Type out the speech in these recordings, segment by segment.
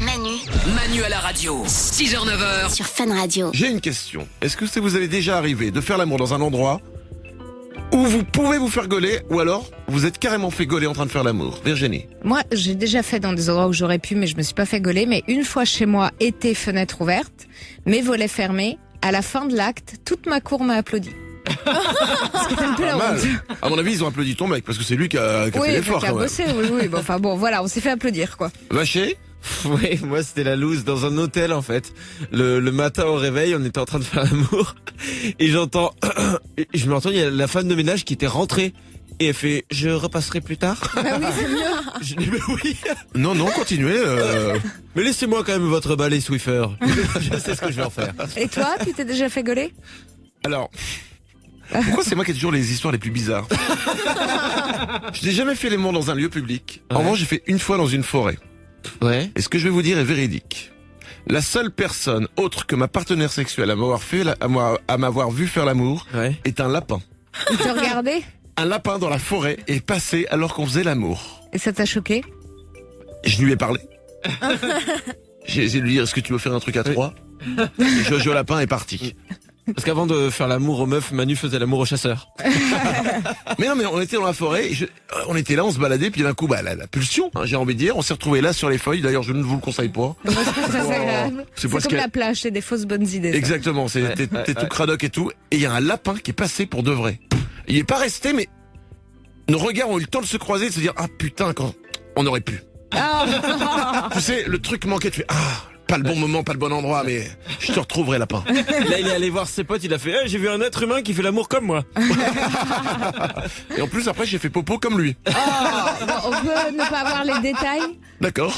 Manu. Manu à la radio, 6h-9h. Sur Fun Radio. J'ai une question. Est-ce que ça vous est déjà arrivé de faire l'amour dans un endroit où vous pouvez vous faire gauler, ou alors vous êtes carrément fait gauler en train de faire l'amour? Virginie? Moi, j'ai déjà fait dans des endroits où j'aurais pu, mais je me suis pas fait gauler. Mais une fois chez moi, été, fenêtre ouverte, mes volets fermés, à la fin de l'acte, toute ma cour m'a applaudi. Parce que t'as un peu la Pas mal. honte. À mon avis, ils ont applaudi ton mec, parce que c'est lui qui a fait l'effort qui a quand même. bossé, oui. Bon, enfin bon, voilà, on s'est fait applaudir, quoi. Vacher? Oui, moi c'était la loose dans un hôtel en fait. Le matin au réveil, on était en train de faire l'amour et j'entends, je m'entends, il y a la femme de ménage qui était rentrée et elle fait, je repasserai plus tard. Ah oui, c'est mieux. Je dis mais oui. Non, continuez. Mais laissez-moi quand même votre balai Swiffer. Je sais ce que je vais en faire. Et toi, tu t'es déjà fait gauler? Alors, pourquoi c'est moi qui ai toujours les histoires les plus bizarres? Je n'ai jamais fait l'amour dans un lieu public. En Ouais. revanche, j'ai fait une fois dans une forêt. Ouais. Et ce que je vais vous dire est véridique. La seule personne autre que ma partenaire sexuelle à m'avoir vu faire l'amour Ouais. est un lapin. Il te regardait? Un lapin dans la forêt est passé alors qu'on faisait l'amour. Et ça t'a choqué? Je lui ai parlé. J'ai essayé de lui dire, est-ce que tu veux faire un truc à trois? Et Jojo Lapin est parti. Parce qu'avant de faire l'amour aux meufs, Manu faisait l'amour aux chasseurs. Mais non, mais on était dans la forêt, et on était là, on se baladait, puis d'un coup, la pulsion, hein, j'ai envie de dire, on s'est retrouvés là sur les feuilles, d'ailleurs je ne vous le conseille pas. Moi, je trouve ça agréable. C'est C'est parce comme que- la plage, c'est des fausses bonnes idées. ça. Exactement, t'es ouais. tout cradoc et tout, et il y a un lapin qui est passé pour de vrai. Il est pas resté, mais nos regards ont eu le temps de se croiser, de se dire, ah putain, quand on aurait pu. Ah. Tu sais, le truc manquait, tu fais, ah, pas le bon moment, pas le bon endroit, mais je te retrouverai lapin. Là, il est allé voir ses potes, il a fait, j'ai vu un être humain qui fait l'amour comme moi. Et en plus, après, j'ai fait popo comme lui. Bon, on peut ne pas avoir les détails? D'accord.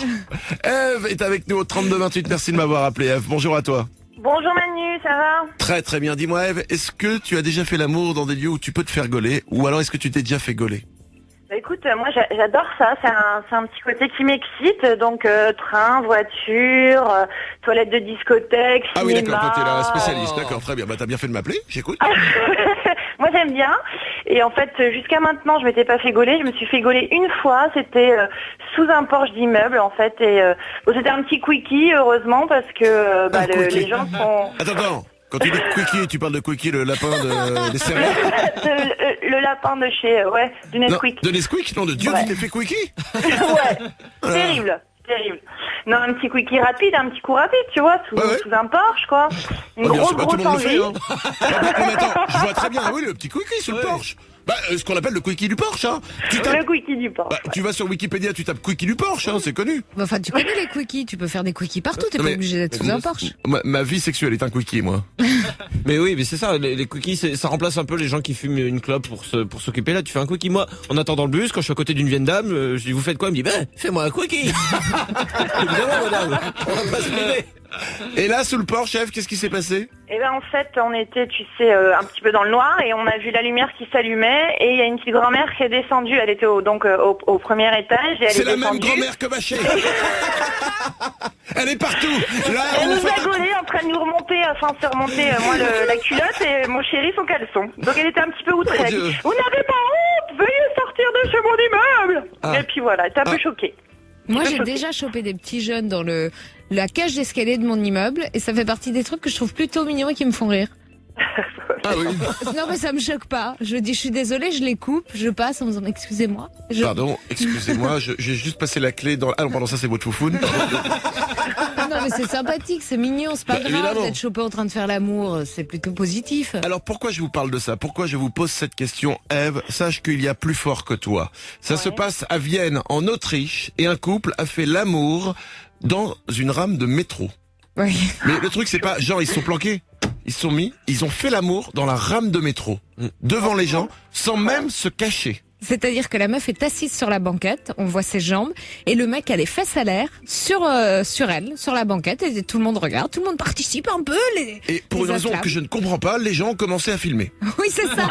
Ève est avec nous au 32-28. Merci de m'avoir appelé, Ève. Bonjour à toi. Bonjour Manu, ça va? Très très bien. Dis-moi, Ève, est-ce que tu as déjà fait l'amour dans des lieux où tu peux te faire gauler, ou alors est-ce que tu t'es déjà fait gauler? Bah, écoute, moi j'adore ça, c'est un petit côté qui m'excite, donc train, voiture, toilette de discothèque, Ah oui, d'accord, cinéma. toi t'es la spécialiste. D'accord, très bien. Bah t'as bien fait de m'appeler, j'écoute. Moi j'aime bien, et en fait jusqu'à maintenant je m'étais pas fait gauler, je me suis fait gauler une fois, c'était sous un porche d'immeuble en fait, et bon, c'était un petit quickie heureusement parce que quickie. les gens sont... Attends. Quand tu dis quickie, tu parles de quickie, le lapin des céréales? le lapin de chez, du Non, Nesquik. de Nesquik? Non, de Dieu, Ouais. tu t'es fait quickie? Ouais, terrible. Non, un petit quickie rapide, un petit coup rapide, tu vois, sous Ouais. un Porsche, quoi. Une Bien sûr, grosse tout le monde le fait, envie. hein. Ah, mais attends, je vois très bien, oui, le petit quickie sur le Porsche. Bah, ce qu'on appelle le quickie du Porsche, hein. Tu tapes- Le quickie du Porsche. Bah, tu vas sur Wikipédia, tu tapes quickie du Porsche, hein, c'est connu. Enfin, tu connais les quickies, tu peux faire des quickies partout, t'es Non, pas mais- obligé d'être sous un Porsche. Ma vie sexuelle est un quickie, moi. Mais oui, mais c'est ça, les quickies, ça remplace un peu les gens qui fument une clope pour s'occuper. Là, tu fais un quickie. Moi, en attendant le bus, quand je suis à côté d'une vieille dame, je dis, vous faites quoi? Elle me dit, fais-moi un quickie. Évidemment, madame, on va pas se priver. Et là, sous le Porsche, chef, qu'est-ce qui s'est passé? Et ben en fait, on était, tu sais, un petit peu dans le noir et on a vu la lumière qui s'allumait et il y a une petite grand-mère qui est descendue. Elle était au premier étage et elle C'est est la même descendue. grand-mère que Vacher. Elle est partout. Là, Elle on nous fait... a gaulé en train de nous remonter, enfin se remonter moi la culotte et mon chéri son caleçon. Donc elle était un petit peu outrée. Mon Elle a Dieu. dit, vous n'avez pas honte, veuillez sortir de chez mon immeuble. Ah. Et puis voilà, elle était un peu choquée. Moi, peu j'ai choquée. déjà chopé des petits jeunes dans la cage d'escalier de mon immeuble et ça fait partie des trucs que je trouve plutôt mignons et qui me font rire. Ah oui. Non, mais ça me choque pas. Je dis, je suis désolée, je les coupe, je passe en me disant, excusez-moi. Pardon, excusez-moi, j'ai juste passé la clé dans... Ah non, pardon, ça c'est votre foufoune. Non, mais c'est sympathique, c'est mignon, c'est pas Bah, grave évidemment. d'être chopé en train de faire l'amour, c'est plutôt positif. Alors pourquoi je vous parle de ça? Pourquoi je vous pose cette question, Ève? Sache qu'il y a plus fort que toi. Ça se passe à Vienne, en Autriche, et un couple a fait l'amour dans une rame de métro. Oui. Mais le truc, c'est pas genre ils se sont planqués. Ils se sont mis, ils ont fait l'amour dans la rame de métro, devant les gens, sans même se cacher. C'est-à-dire que la meuf est assise sur la banquette, on voit ses jambes, et le mec a les fesses à l'air sur elle, sur la banquette, et tout le monde regarde, tout le monde participe un peu. Et pour les une raison acclament. que je ne comprends pas, les gens ont commencé à filmer. Oui, c'est ça.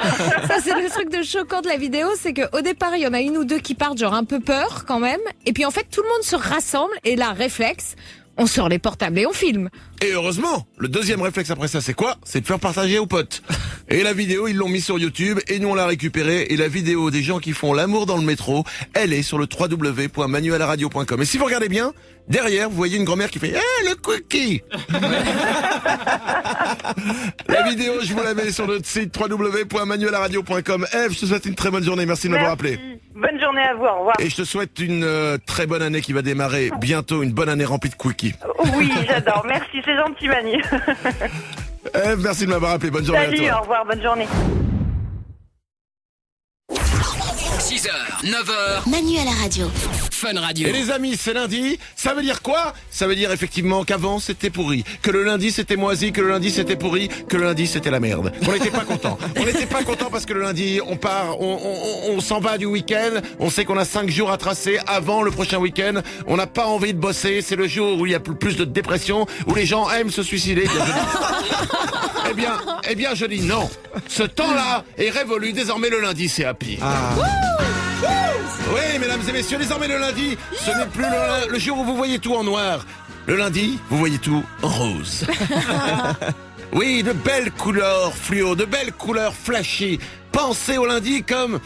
Ça, c'est le truc de choquant de la vidéo, c'est qu'au départ, il y en a une ou deux qui partent, genre un peu peur quand même, et puis en fait, tout le monde se rassemble, et là, réflexe, On sort les portables et on filme. Et heureusement, le deuxième réflexe après ça, c'est quoi? C'est de faire partager aux potes. Et la vidéo, ils l'ont mis sur YouTube et nous on l'a récupérée. Et la vidéo des gens qui font l'amour dans le métro, elle est sur le www.manualaradio.com. Et si vous regardez bien, derrière, vous voyez une grand-mère qui fait « le cookie !» La vidéo, je vous la mets sur notre site www.manualaradio.com. Ève, je te souhaite une très bonne journée. Merci de m'avoir appelé. Bonne journée à vous, au revoir. Et je te souhaite une très bonne année qui va démarrer bientôt, une bonne année remplie de quickies. Oui, j'adore. Merci, c'est gentil, Manu. Ève, merci de m'avoir appelé. Bonne journée à Salut, toi. au revoir, bonne journée. 6h, 9h, Manu à la radio. Fun Radio. Et les amis, c'est lundi, ça veut dire quoi? Ça veut dire effectivement qu'avant c'était pourri, que le lundi c'était moisi, que le lundi c'était pourri, que le lundi c'était la merde. On n'était pas content. On n'était pas content parce que le lundi, on part, on s'en va du week-end, on sait qu'on a 5 jours à tracer avant le prochain week-end, on n'a pas envie de bosser, c'est le jour où il y a plus de dépression, où les gens aiment se suicider. Eh bien, je dis non. Ce temps-là est révolu, désormais le lundi c'est happy. Oui, mesdames et messieurs, désormais le lundi, ce n'est plus le jour où vous voyez tout en noir. Le lundi, vous voyez tout en rose. Oui, de belles couleurs fluo, de belles couleurs flashy. Pensez au lundi comme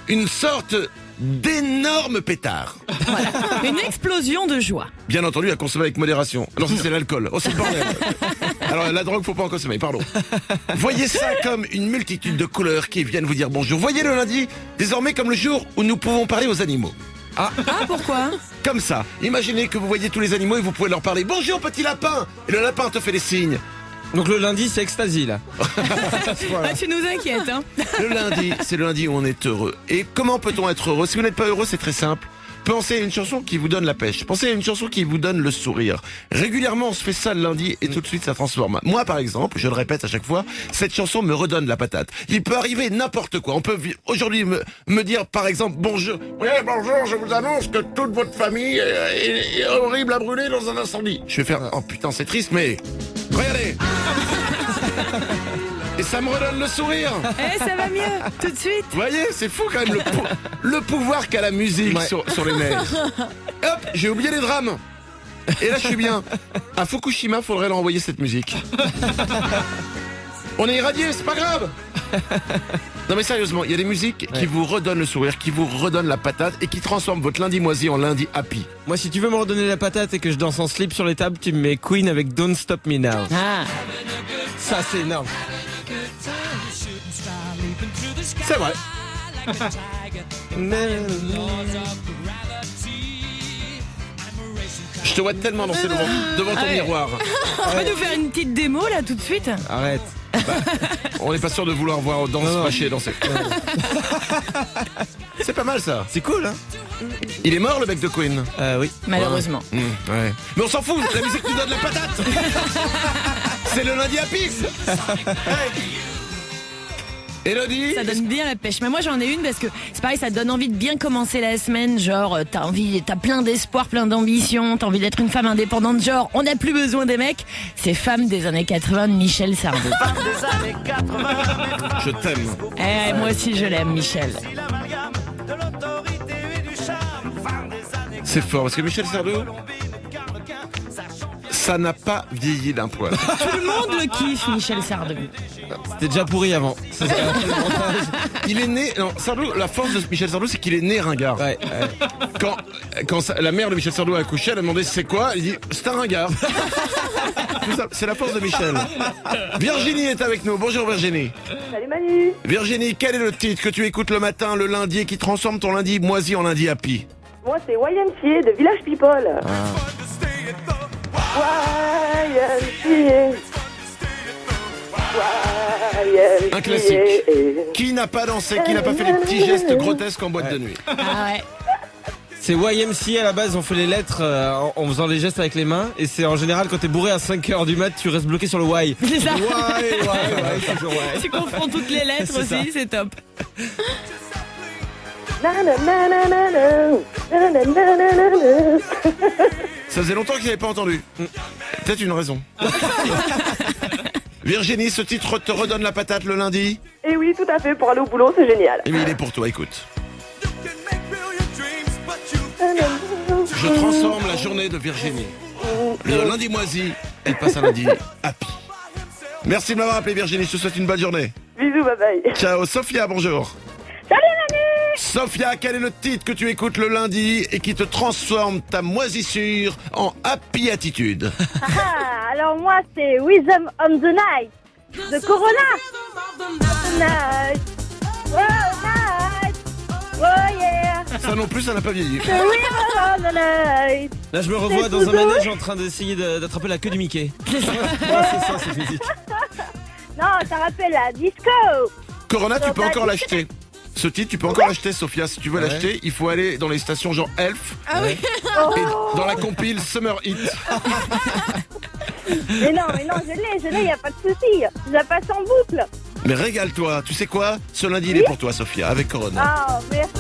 une sorte d'énorme pétard. Voilà. Une explosion de joie. Bien entendu, à consommer avec modération. Alors ça, c'est l'alcool. Oh, c'est le bordel. Alors, la drogue, faut pas en consommer, pardon. Voyez ça comme une multitude de couleurs qui viennent vous dire bonjour. Voyez le lundi, désormais comme le jour où nous pouvons parler aux animaux. Ah, pourquoi? Comme ça. Imaginez que vous voyez tous les animaux et vous pouvez leur parler. Bonjour, petit lapin. Et le lapin te fait des signes. Donc le lundi, c'est ecstasy, là. Ah, tu nous inquiètes, hein. Le lundi, c'est le lundi où on est heureux. Et comment peut-on être heureux? Si vous n'êtes pas heureux, c'est très simple. Pensez à une chanson qui vous donne la pêche. Pensez à une chanson qui vous donne le sourire. Régulièrement, on se fait ça le lundi et tout de suite, ça transforme. Moi, par exemple, je le répète à chaque fois, cette chanson me redonne la patate. Il peut arriver n'importe quoi. On peut aujourd'hui me dire, par exemple, bonjour. Oui, bonjour, je vous annonce que toute votre famille est horrible à brûler dans un incendie. Je vais faire, oh putain, c'est triste, mais regardez. Et ça me redonne le sourire. Ça va mieux, tout de suite. Vous voyez, c'est fou quand même le pouvoir qu'a la musique Ouais. sur les nerfs. Hop, j'ai oublié les drames. Et là, je suis bien. À Fukushima, faudrait leur envoyer cette musique. On est irradié, c'est pas grave. Non mais sérieusement, il y a des musiques qui vous redonnent le sourire, qui vous redonnent la patate et qui transforment votre lundi moisi en lundi happy. Moi, si tu veux me redonner la patate et que je danse en slip sur les tables, tu me mets Queen avec Don't Stop Me Now. Ah, Ça, c'est énorme. C'est vrai. Je te vois tellement danser devant ton miroir. on va nous faire une petite démo là tout de suite. Arrête. On n'est pas sûr de vouloir voir Non. Paché danser. C'est pas mal ça. C'est cool, hein? Il est mort le mec de Queen. Oui. Malheureusement. Ouais. Mais on s'en fout, la musique nous donne la patate. C'est le lundi happy. Hey. Elodie. Ça donne bien la pêche. Mais moi j'en ai une parce que c'est pareil, ça donne envie de bien commencer la semaine. Genre t'as plein d'espoir, plein d'ambition, t'as envie d'être une femme indépendante. Genre on n'a plus besoin des mecs. C'est Femme des années 80 de Michel Sardou. Je t'aime. Moi aussi je l'aime, Michel. C'est fort parce que Michel Sardou, ça n'a pas vieilli d'un poil. Tout le monde le kiffe, Michel Sardou. C'était déjà pourri avant. C'est ça. Il est né. Non, Sardou, la force de Michel Sardou, c'est qu'il est né ringard. Ouais. Quand la mère de Michel Sardou a accouché, elle a demandé c'est quoi? Il dit c'est un ringard. C'est la force de Michel. Virginie est avec nous. Bonjour Virginie. Salut Manu. Virginie, quel est le titre que tu écoutes le matin, le lundi, et qui transforme ton lundi moisi en lundi happy? Moi, c'est YMCA de Village People. YMCA. Un classique. Qui n'a pas dansé, qui n'a pas fait les petits gestes grotesques en boîte de nuit? Ah ouais. C'est YMCA à la base, on fait les lettres en faisant des gestes avec les mains. Et c'est en général quand t'es bourré à 5h du mat, tu restes bloqué sur le Y. C'est ça. Ouais, toujours ouais. Tu confonds toutes les lettres C'est aussi, ça. c'est top. Ça faisait longtemps que je n'avais pas entendu. Peut-être une raison. Virginie, ce titre te redonne la patate le lundi? Et oui, tout à fait, pour aller au boulot, c'est génial. Eh bien, il est pour toi, écoute. Je transforme la journée de Virginie Le lundi moisi, elle passe un lundi happy. Merci de m'avoir appelé Virginie, je te souhaite une bonne journée. Bisous, bye bye. Ciao, Sophia, bonjour. Salut Manu. Sophia, quel est le titre que tu écoutes le lundi et qui te transforme ta moisissure en happy attitude? Alors moi c'est Wisdom on the Night de Corona. Night. Oh night. Oh yeah. Ça non plus, ça n'a pas vieilli. The Wisdom on the Night. Là, je me revois C'est dans un Doudou. manège en train d'essayer d'attraper la queue du Mickey. Ouais, c'est ça, c'est physique. Non, ça rappelle la disco. Corona, tu Non, peux pas encore du- l'acheter. Ce titre, tu peux encore l'acheter, Sophia. Si tu veux Ouais. l'acheter, il faut aller dans les stations genre Elf Ah oui. et dans la compile Summer Hit. Mais non, je l'ai, y a pas de souci. Je la passe en boucle. Mais régale-toi. Tu sais quoi? Ce lundi, il est pour toi, Sophia, avec Corona. Ah, merci.